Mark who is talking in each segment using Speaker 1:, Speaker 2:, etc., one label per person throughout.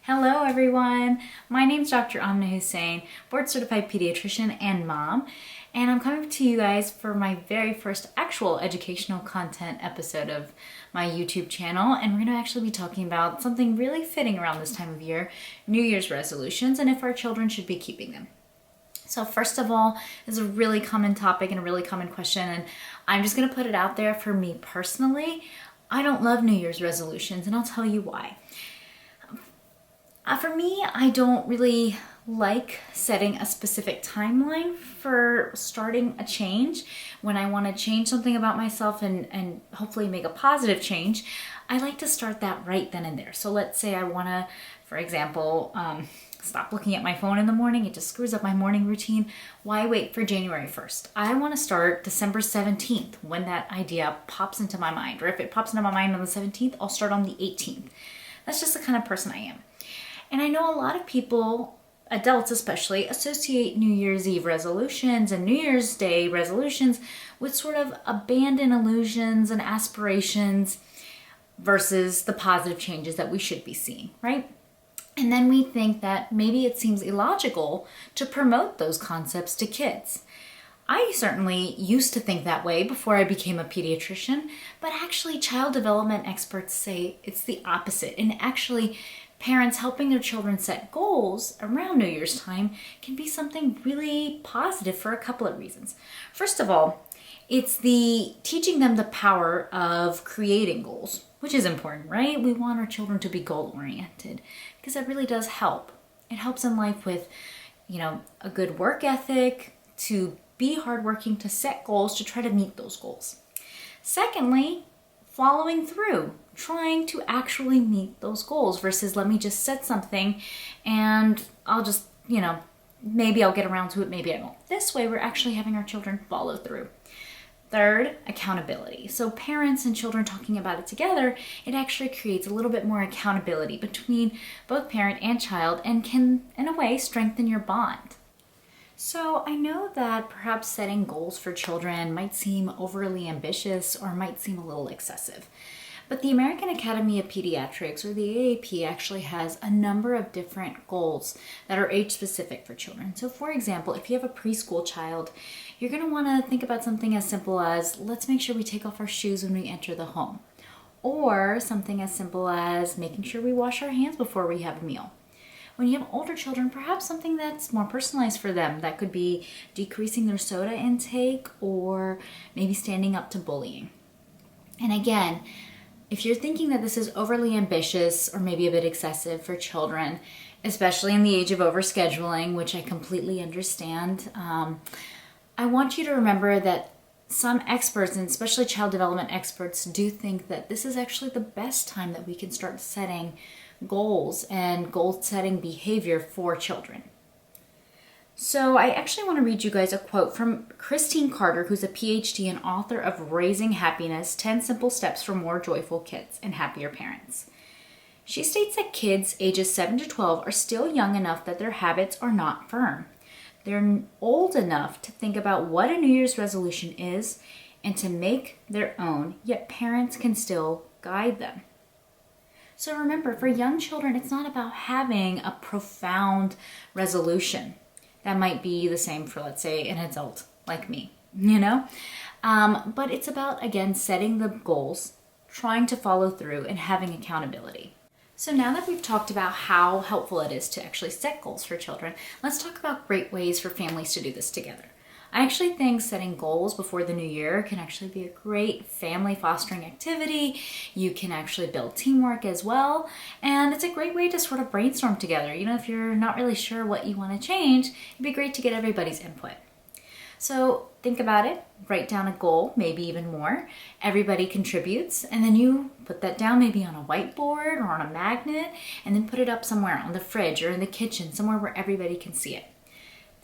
Speaker 1: Hello everyone, my name is Dr. Amna Husain, board certified pediatrician and mom, and I'm coming to you guys for my very first actual educational content episode of my YouTube channel, and we're going to actually be talking about something really fitting around this time of year, New Year's resolutions, and if our children should be keeping them. So first of all, this is a really common topic and a really common question, and I'm just going to put it out there for me personally. I don't love New Year's resolutions, and I'll tell you why. For me, I don't really like setting a specific timeline for starting a change. When I want to change something about myself and hopefully make a positive change, I like to start that right then and there. So let's say I want to, for example, stop looking at my phone in the morning. It just screws up my morning routine. Why wait for January 1st? I want to start December 17th when that idea pops into my mind. Or if it pops into my mind on the 17th, I'll start on the 18th. That's just the kind of person I am. And I know a lot of people, adults especially, associate New Year's Eve resolutions and New Year's Day resolutions with sort of abandoned illusions and aspirations versus the positive changes that we should be seeing, right? And then we think that maybe it seems illogical to promote those concepts to kids. I certainly used to think that way before I became a pediatrician, but actually child development experts say it's the opposite. And actually, parents helping their children set goals around New Year's time can be something really positive for a couple of reasons. First of all, it's the teaching them the power of creating goals, which is important, right? We want our children to be goal-oriented because that really does help. It helps in life with, a good work ethic, to be hardworking, to set goals, to try to meet those goals. Secondly, following through, trying to actually meet those goals versus let me just set something and I'll just, maybe I'll get around to it, maybe I won't. This way, we're actually having our children follow through. Third, accountability. So parents and children talking about it together, it actually creates a little bit more accountability between both parent and child and can, in a way, strengthen your bond. So I know that perhaps setting goals for children might seem overly ambitious or might seem a little excessive. But the American Academy of Pediatrics, or the AAP, actually has a number of different goals that are age-specific for children. So for example, if you have a preschool child, you're going to want to think about something as simple as, let's make sure we take off our shoes when we enter the home. Or something as simple as making sure we wash our hands before we have a meal. When you have older children, perhaps something that's more personalized for them. That could be decreasing their soda intake or maybe standing up to bullying. And again, if you're thinking that this is overly ambitious or maybe a bit excessive for children, especially in the age of overscheduling, which I completely understand, I want you to remember that some experts, and especially child development experts, do think that this is actually the best time that we can start setting goals and goal-setting behavior for children. So I actually want to read you guys a quote from Christine Carter, who's a PhD and author of Raising Happiness, 10 Simple Steps for More Joyful Kids and Happier Parents. She states that kids ages 7 to 12 are still young enough that their habits are not firm. They're old enough to think about what a New Year's resolution is and to make their own, yet parents can still guide them. So remember, for young children, it's not about having a profound resolution. That might be the same for, let's say, an adult like me, But it's about, again, setting the goals, trying to follow through, and having accountability. So now that we've talked about how helpful it is to actually set goals for children, let's talk about great ways for families to do this together. I actually think setting goals before the new year can actually be a great family fostering activity. You can actually build teamwork as well. And it's a great way to sort of brainstorm together. If you're not really sure what you want to change, it'd be great to get everybody's input. So think about it, write down a goal, maybe even more. Everybody contributes, and then you put that down maybe on a whiteboard or on a magnet, and then put it up somewhere on the fridge or in the kitchen, somewhere where everybody can see it.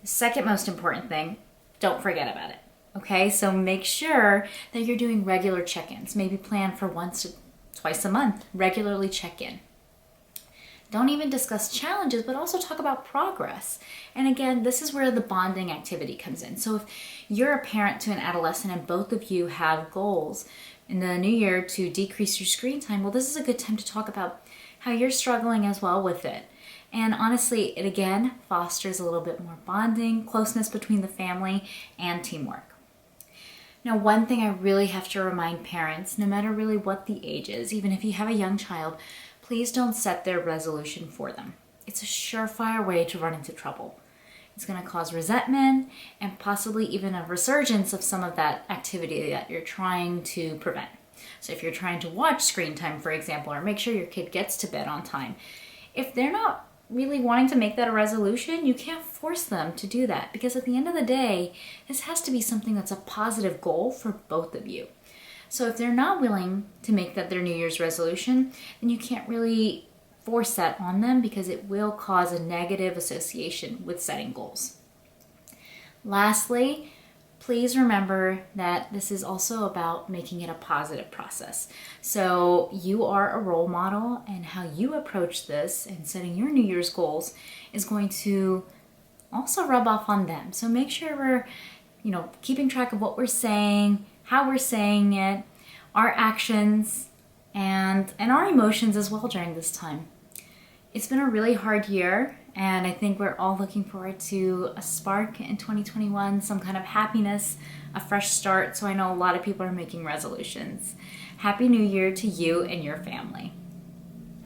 Speaker 1: The second most important thing, don't forget about it, okay? So make sure that you're doing regular check-ins. Maybe plan for once to twice a month, regularly check in. Don't even discuss challenges, but also talk about progress. And again, this is where the bonding activity comes in. So if you're a parent to an adolescent and both of you have goals in the new year to decrease your screen time, well, this is a good time to talk about how you're struggling as well with it. And honestly, it again fosters a little bit more bonding, closeness between the family, and teamwork. Now, one thing I really have to remind parents, no matter really what the age is, even if you have a young child, please don't set their resolution for them. It's a surefire way to run into trouble. It's going to cause resentment and possibly even a resurgence of some of that activity that you're trying to prevent. So if you're trying to watch screen time, for example, or make sure your kid gets to bed on time, if they're not really wanting to make that a resolution, you can't force them to do that, because at the end of the day, this has to be something that's a positive goal for both of you. So if they're not willing to make that their New Year's resolution, then you can't really force that on them, because it will cause a negative association with setting goals. Lastly, please remember that this is also about making it a positive process. So you are a role model, and how you approach this and setting your New Year's goals is going to also rub off on them. So make sure we're, keeping track of what we're saying, how we're saying it, our actions, and our emotions as well during this time. It's been a really hard year, and I think we're all looking forward to a spark in 2021, some kind of happiness, a fresh start. So I know a lot of people are making resolutions. Happy New Year to you and your family.